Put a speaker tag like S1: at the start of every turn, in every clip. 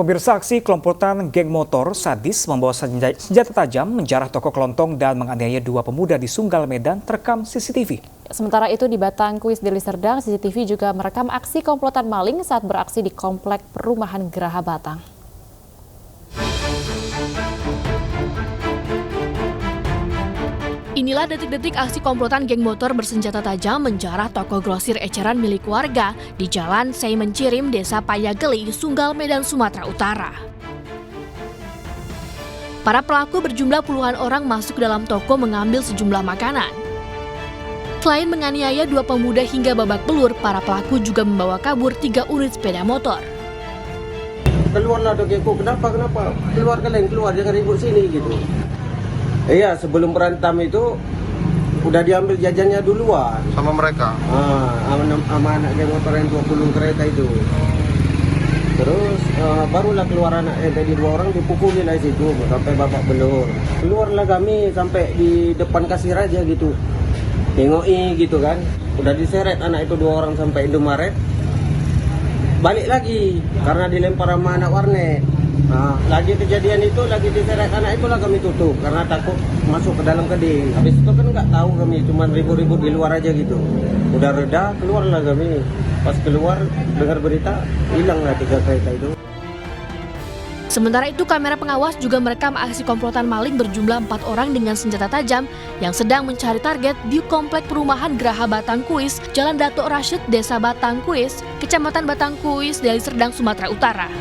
S1: Pemirsa, aksi kelompokan geng motor sadis membawa senjata tajam menjarah toko kelontong dan menganiaya dua pemuda di Sunggal, Medan terekam CCTV.
S2: Sementara itu di Batangkuis, Deli Serdang, CCTV juga merekam aksi komplotan maling saat beraksi di komplek perumahan Geraha Batang.
S3: Inilah detik-detik aksi komplotan geng motor bersenjata tajam menjarah toko grosir eceran milik warga di Jalan Seimencirim, Desa Payageli, Sunggal, Medan, Sumatera Utara. Para pelaku berjumlah puluhan orang masuk ke dalam toko mengambil sejumlah makanan. Selain menganiaya dua pemuda hingga babak belur, para pelaku juga membawa kabur 3 unit sepeda motor.
S4: Keluarlah dogeko, kenapa? Keluar kalian, keluar, jangan ribut sini gitu. Iya, sebelum berantem itu udah diambil jajannya duluan
S5: sama mereka.
S4: Sama anak geng motor yang 20 kereta itu. Terus barulah keluar anak tadi 2 orang dipukuli lah situ sampai babak belur. Keluarlah kami sampai di depan kasir aja gitu. Tengoki gitu kan. Udah diseret anak itu 2 orang sampai Indomaret. Balik lagi karena dilempar sama anak warnet. Lagi kejadian itu, lagi diseret anak itulah kami tutup karena takut masuk ke dalam gedung. Habis itu kan nggak tahu kami, cuma ribut-ribut di luar aja gitu. Udah reda, keluarlah kami. Pas keluar, dengar berita, hilanglah 3 kereta itu.
S3: Sementara itu, kamera pengawas juga merekam aksi komplotan maling berjumlah 4 orang dengan senjata tajam yang sedang mencari target di komplek perumahan Geraha Batangkuis, Jalan Datuk Rashid, Desa Batangkuis, Kecamatan Batangkuis, Deli Serdang, Sumatera Utara.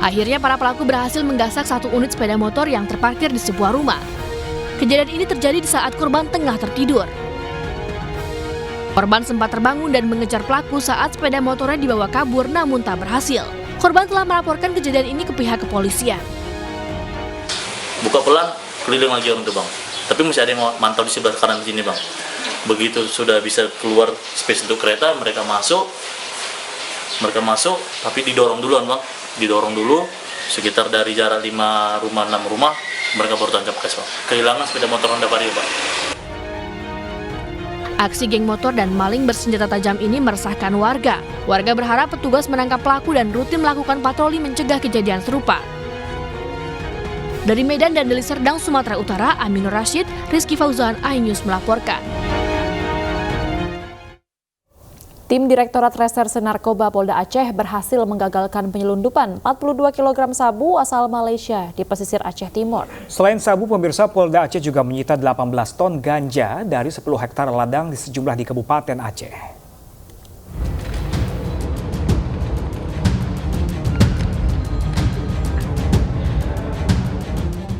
S3: Akhirnya para pelaku berhasil menggasak 1 unit sepeda motor yang terparkir di sebuah rumah. Kejadian ini terjadi di saat korban tengah tertidur. Korban sempat terbangun dan mengejar pelaku saat sepeda motornya dibawa kabur namun tak berhasil. Korban telah melaporkan kejadian ini ke pihak kepolisian.
S6: Buka pelan, keliling lagi orang itu bang. Tapi masih ada yang mantau di sebelah kanan sini bang. Begitu sudah bisa keluar space untuk kereta, mereka masuk, tapi didorong duluan bang. Didorong dulu, sekitar dari jarak 5 rumah, 6 rumah, mereka baru tancap gas bang. Kehilangan sepeda motor Honda Vario bang.
S3: Aksi geng motor dan maling bersenjata tajam ini meresahkan warga. Warga berharap petugas menangkap pelaku dan rutin melakukan patroli mencegah kejadian serupa. Dari Medan dan Deli Serdang, Sumatera Utara, Aminur Rashid, Rizky Fauzan, iNews melaporkan.
S2: Tim Direktorat Reserse Narkoba Polda Aceh berhasil menggagalkan penyelundupan 42 kg sabu asal Malaysia di pesisir Aceh Timur.
S1: Selain sabu, pemirsa, Polda Aceh juga menyita 18 ton ganja dari 10 hektar ladang di sejumlah di Kabupaten Aceh.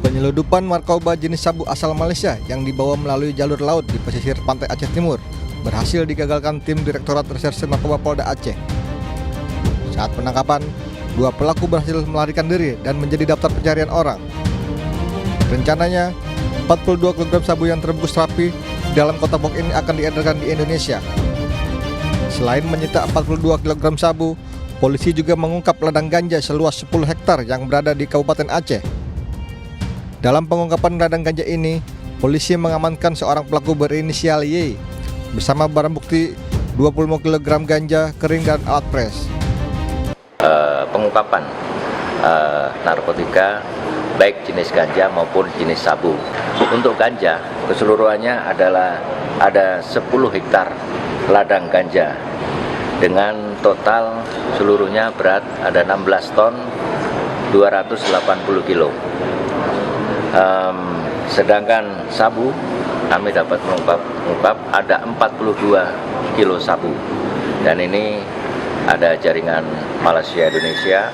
S5: Penyelundupan narkoba jenis sabu asal Malaysia yang dibawa melalui jalur laut di pesisir pantai Aceh Timur berhasil digagalkan tim Direktorat Reserse Narkoba Polda Aceh. Saat penangkapan, 2 pelaku berhasil melarikan diri dan menjadi daftar pencarian orang. Rencananya, 42 kg sabu yang terbungkus rapi di dalam kotak box ini akan diedarkan di Indonesia. Selain menyita 42 kg sabu, polisi juga mengungkap ladang ganja seluas 10 hektar yang berada di Kabupaten Aceh. Dalam pengungkapan ladang ganja ini, polisi mengamankan seorang pelaku berinisial Y bersama barang bukti 25 kg ganja kering dan alat pres.
S7: Pengungkapan narkotika baik jenis ganja maupun jenis sabu. Untuk ganja keseluruhannya adalah ada 10 hektar ladang ganja dengan total seluruhnya berat ada 16 ton 280 kilo. Sedangkan sabu kami dapat mengungkap ada 42 kilo sabu dan ini ada jaringan Malaysia Indonesia.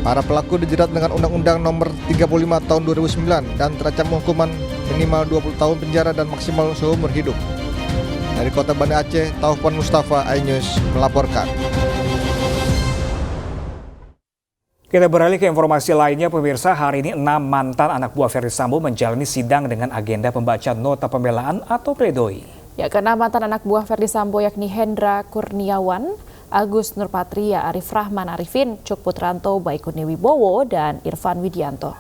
S5: Para pelaku dijerat dengan Undang-Undang Nomor 35 Tahun 2009 dan terancam hukuman minimal 20 tahun penjara dan maksimal seumur hidup. Dari Kota Banda Aceh, Taufan Mustafa, iNews melaporkan.
S1: Kita beralih ke informasi lainnya, pemirsa. Hari ini 6 mantan anak buah Ferdy Sambo menjalani sidang dengan agenda pembacaan nota pembelaan atau pledoi.
S2: Ya, ke-6 mantan anak buah Ferdy Sambo yakni Hendra Kurniawan, Agus Nurpatria, Arif Rahman Arifin, Cuk Putranto, Baikuni Wibowo, dan Irfan Widianto.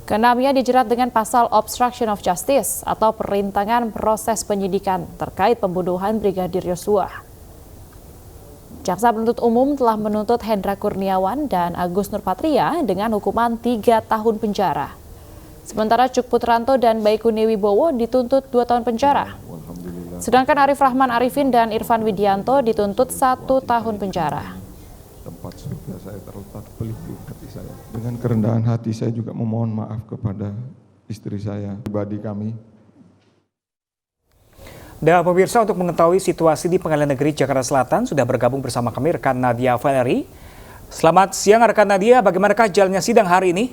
S2: Keenamnya dijerat dengan pasal obstruction of justice atau perintangan proses penyidikan terkait pembunuhan Brigadir Yosua. Jaksa penuntut umum telah menuntut Hendra Kurniawan dan Agus Nurpatria dengan hukuman 3 tahun penjara. Sementara Cuk Putranto dan Baikuni Wibowo dituntut 2 tahun penjara. Sedangkan Arif Rahman Arifin dan Irfan Widianto dituntut 1 tahun penjara.
S8: Tempat surga saya terletak pelipur hati saya. Dengan kerendahan hati saya juga memohon maaf kepada istri saya, pribadi kami.
S1: Dan pemirsa, untuk mengetahui situasi di Pengadilan Negeri Jakarta Selatan sudah bergabung bersama kami rekan Nadia Valerie. Selamat siang rekan Nadia, bagaimanakah jalannya sidang hari ini?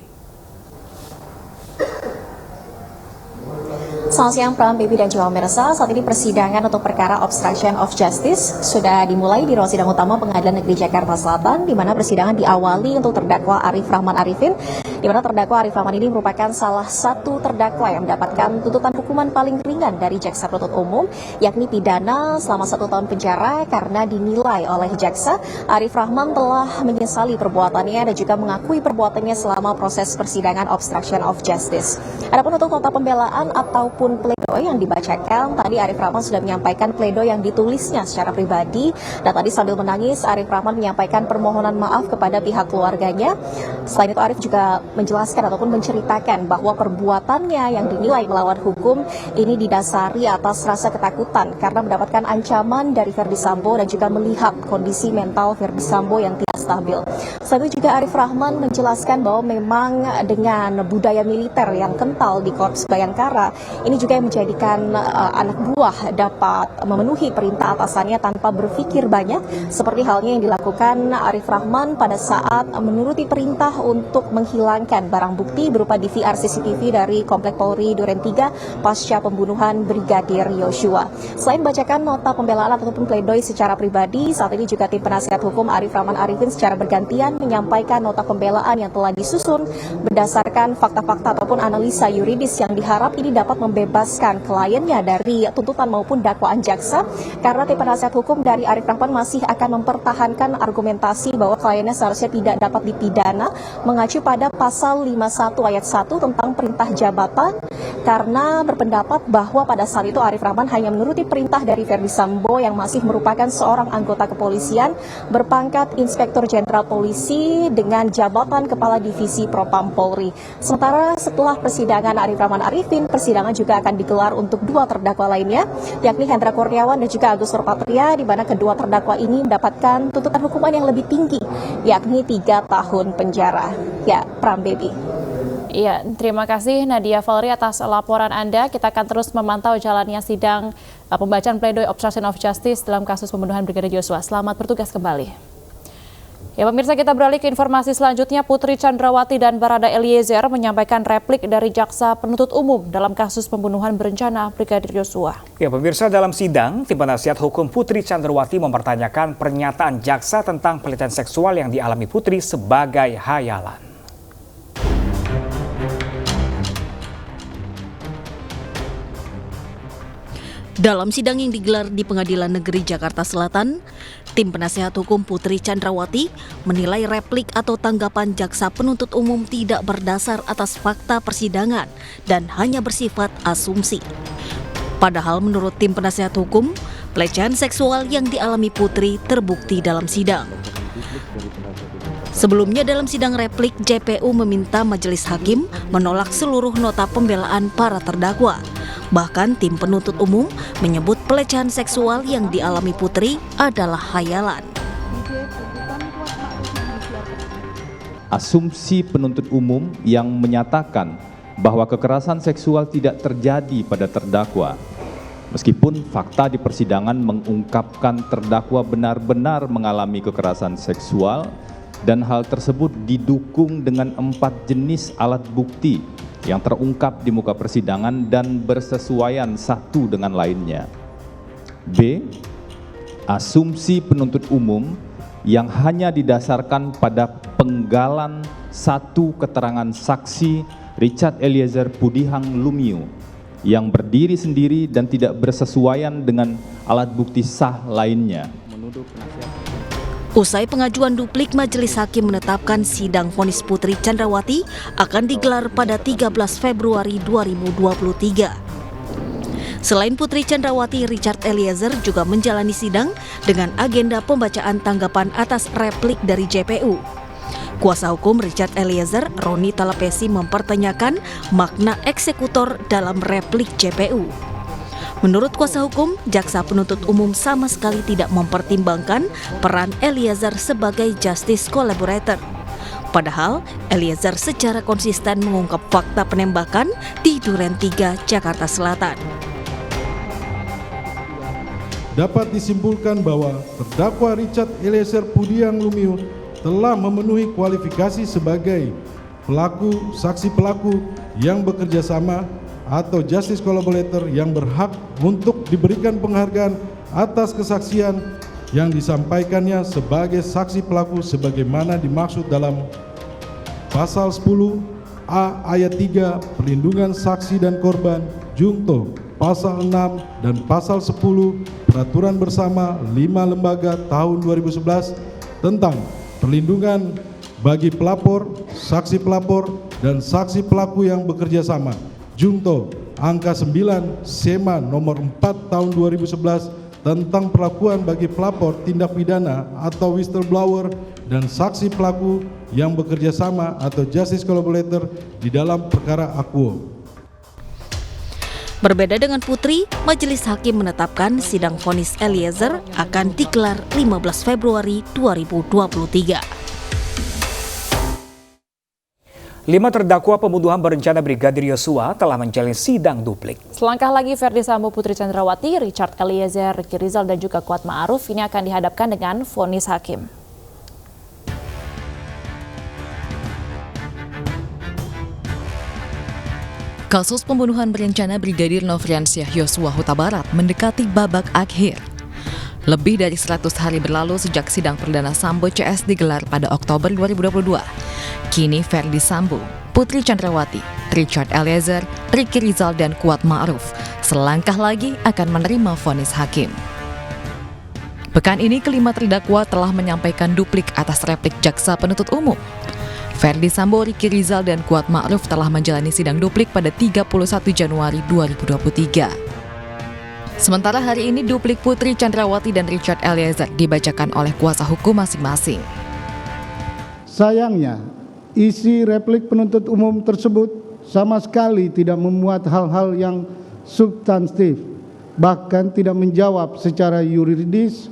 S9: Selamat siang Pram, Bibi dan juga pemirsa. Saat ini persidangan untuk perkara obstruction of justice sudah dimulai di ruang sidang utama Pengadilan Negeri Jakarta Selatan, di mana persidangan diawali untuk terdakwa Arif Rahman Arifin, di mana terdakwa Arif Rahman ini merupakan salah satu terdakwa yang mendapatkan tuntutan hukuman paling ringan dari jaksa penuntut umum, yakni pidana selama 1 tahun penjara karena dinilai oleh jaksa Arif Rahman telah menyesali perbuatannya dan juga mengakui perbuatannya selama proses persidangan obstruction of justice. Adapun untuk nota pembelaan ataupun pledoi yang dibacakan, tadi Arif Rahman sudah menyampaikan pledoi yang ditulisnya secara pribadi, dan tadi sambil menangis Arif Rahman menyampaikan permohonan maaf kepada pihak keluarganya. Selain itu Arif juga menjelaskan ataupun menceritakan bahwa perbuatannya yang dinilai melawan hukum ini didasari atas rasa ketakutan karena mendapatkan ancaman dari Verdi Sambo dan juga melihat kondisi mental Verdi Sambo yang tidak stabil. Selain itu juga Arif Rahman menjelaskan bahwa memang dengan budaya militer yang kental di Korps Bayangkara, ini juga yang menjadikan anak buah dapat memenuhi perintah atasannya tanpa berpikir banyak, seperti halnya yang dilakukan Arif Rahman pada saat menuruti perintah untuk menghilangkan barang bukti berupa DVR CCTV dari Komplek Polri Duren 3 pasca pembunuhan Brigadir Yosua. Selain bacakan nota pembelaan ataupun pledoi secara pribadi, saat ini juga tim penasihat hukum Arif Rahman Arifin secara bergantian menyampaikan nota pembelaan yang telah disusun berdasarkan fakta-fakta ataupun analisa yuridis yang diharap ini dapat membebaskan kliennya dari tuntutan maupun dakwaan jaksa, karena tim penasihat hukum dari Arif Rahman masih akan mempertahankan argumentasi bahwa kliennya seharusnya tidak dapat dipidana mengacu pada pasal 51 ayat 1 tentang perintah jabatan, karena berpendapat bahwa pada saat itu Arif Rahman hanya menuruti perintah dari Verdi Sambo yang masih merupakan seorang anggota kepolisian berpangkat Inspektur Jenderal Polisi dengan jabatan Kepala Divisi Propam Polri. Sementara setelah persidangan Arif Rahman Arifin, persidangan juga akan digelar untuk 2 terdakwa lainnya, yakni Hendra Kurniawan dan juga Agus Nurpatria, di mana kedua terdakwa ini mendapatkan tuntutan hukuman yang lebih tinggi, yakni 3 tahun penjara. Ya, Pram, Baby.
S2: Iya, terima kasih Nadia Valerie atas laporan Anda. Kita akan terus memantau jalannya sidang pembacaan pledoi obstruction of justice dalam kasus pembunuhan Brigadir Yosua. Selamat bertugas kembali. Ya pemirsa, kita beralih ke informasi selanjutnya. Putri Chandrawati dan Barada Eliezer menyampaikan replik dari jaksa penuntut umum dalam kasus pembunuhan berencana Brigadir Yosua.
S1: Ya pemirsa, dalam sidang, tim penasihat hukum Putri Chandrawati mempertanyakan pernyataan jaksa tentang pelecehan seksual yang dialami Putri sebagai hayalan.
S3: Dalam sidang yang digelar di Pengadilan Negeri Jakarta Selatan, tim penasihat hukum Putri Chandrawati menilai replik atau tanggapan jaksa penuntut umum tidak berdasar atas fakta persidangan dan hanya bersifat asumsi. Padahal menurut tim penasihat hukum, pelecehan seksual yang dialami Putri terbukti dalam sidang. Sebelumnya dalam sidang replik, JPU meminta majelis hakim menolak seluruh nota pembelaan para terdakwa. Bahkan tim penuntut umum menyebut pelecehan seksual yang dialami Putri adalah hayalan.
S10: Asumsi penuntut umum yang menyatakan bahwa kekerasan seksual tidak terjadi pada terdakwa. Meskipun fakta di persidangan mengungkapkan terdakwa benar-benar mengalami kekerasan seksual dan hal tersebut didukung dengan 4 jenis alat bukti yang terungkap di muka persidangan dan bersesuaian satu dengan lainnya. B. Asumsi penuntut umum yang hanya didasarkan pada penggalan satu keterangan saksi Richard Eliezer Pudihang Lumiu yang berdiri sendiri dan tidak bersesuaian dengan alat bukti sah lainnya.
S3: Usai pengajuan duplik, majelis hakim menetapkan sidang vonis Putri Chandrawati akan digelar pada 13 Februari 2023.
S11: Selain Putri Chandrawati, Richard Eliezer juga menjalani sidang dengan agenda pembacaan tanggapan atas replik dari JPU. Kuasa hukum Richard Eliezer, Roni Talapesi, mempertanyakan makna eksekutor dalam replik JPU. Menurut kuasa hukum, jaksa penuntut umum sama sekali tidak mempertimbangkan peran Eliezer sebagai justice collaborator. Padahal, Eliezer secara konsisten mengungkap fakta penembakan di Duren 3, Jakarta Selatan.
S8: Dapat disimpulkan bahwa terdakwa Richard Eliezer Pudiang Lumiu telah memenuhi kualifikasi sebagai saksi pelaku yang bekerja sama atau justice collaborator yang berhak untuk diberikan penghargaan atas kesaksian yang disampaikannya sebagai saksi pelaku sebagaimana dimaksud dalam pasal 10A ayat 3 perlindungan saksi dan korban junto pasal 6 dan pasal 10 Peraturan Bersama 5 Lembaga tahun 2011 tentang perlindungan bagi pelapor, saksi pelapor, dan saksi pelaku yang bekerja sama. Junto angka 9 SEMA nomor 4 tahun 2011 tentang perlakuan bagi pelapor tindak pidana atau whistleblower dan saksi pelaku yang bekerja sama atau justice collaborator di dalam perkara akuo.
S11: Berbeda dengan Putri, Majelis Hakim menetapkan sidang vonis Eliezer akan digelar 15 Februari 2023.
S1: 5 terdakwa pembunuhan berencana Brigadir Yosua telah menjalani sidang duplik.
S2: Selangkah lagi Ferdi Sambo, Putri Chandrawati, Richard Eliezer, Ricky Rizal, dan juga Kuat Ma'ruf ini akan dihadapkan dengan vonis hakim.
S12: Kasus pembunuhan berencana Brigadir Nofriansyah Yosua Huta Barat mendekati babak akhir. Lebih dari 100 hari berlalu sejak sidang perdana Sambo CS digelar pada Oktober 2022. Kini Ferdi Sambo, Putri Chandrawati, Richard Eliezer, Ricky Rizal, dan Kuat Ma'ruf selangkah lagi akan menerima vonis hakim. Pekan ini kelima terdakwa telah menyampaikan duplik atas replik jaksa penuntut umum. Ferdi Sambo, Ricky Rizal, dan Kuat Ma'ruf telah menjalani sidang duplik pada 31 Januari 2023. Sementara hari ini duplik Putri Chandrawati dan Richard Eliezer dibacakan oleh kuasa hukum masing-masing.
S13: Sayangnya, isi replik penuntut umum tersebut sama sekali tidak memuat hal-hal yang substantif, bahkan tidak menjawab secara yuridis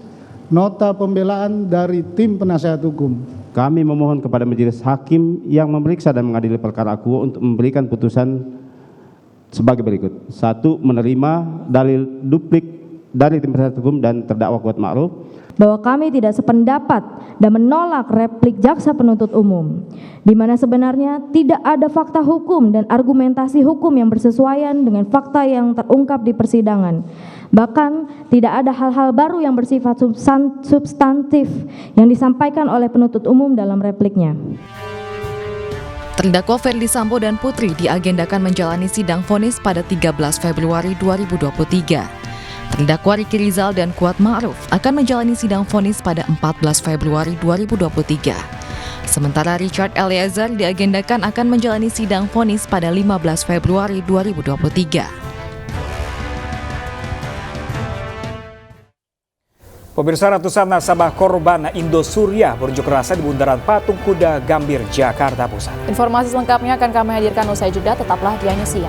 S13: nota pembelaan dari tim penasihat hukum.
S14: Kami memohon kepada majelis hakim yang memeriksa dan mengadili perkara akuo untuk memberikan putusan sebagai berikut. 1. Menerima dalil duplik dari tim penasihat hukum dan terdakwa Kuat Ma'ruf.
S15: Bahwa kami tidak sependapat dan menolak replik jaksa penuntut umum, di mana sebenarnya tidak ada fakta hukum dan argumentasi hukum yang bersesuaian dengan fakta yang terungkap di persidangan. Bahkan tidak ada hal-hal baru yang bersifat substantif yang disampaikan oleh penuntut umum dalam repliknya.
S12: Terdakwa Ferdi Sambo dan Putri diagendakan menjalani sidang vonis pada 13 Februari 2023. Terdakwa Ricky Rizal dan Kuat Ma'ruf akan menjalani sidang vonis pada 14 Februari 2023. Sementara Richard Eliezer diagendakan akan menjalani sidang vonis pada 15 Februari 2023.
S1: Pemirsa, ratusan nasabah korban Indosuria berunjuk rasa di Bundaran Patung Kuda Gambir, Jakarta Pusat.
S2: Informasi selengkapnya akan kami hadirkan usai jeda, tetaplah di Anyusia.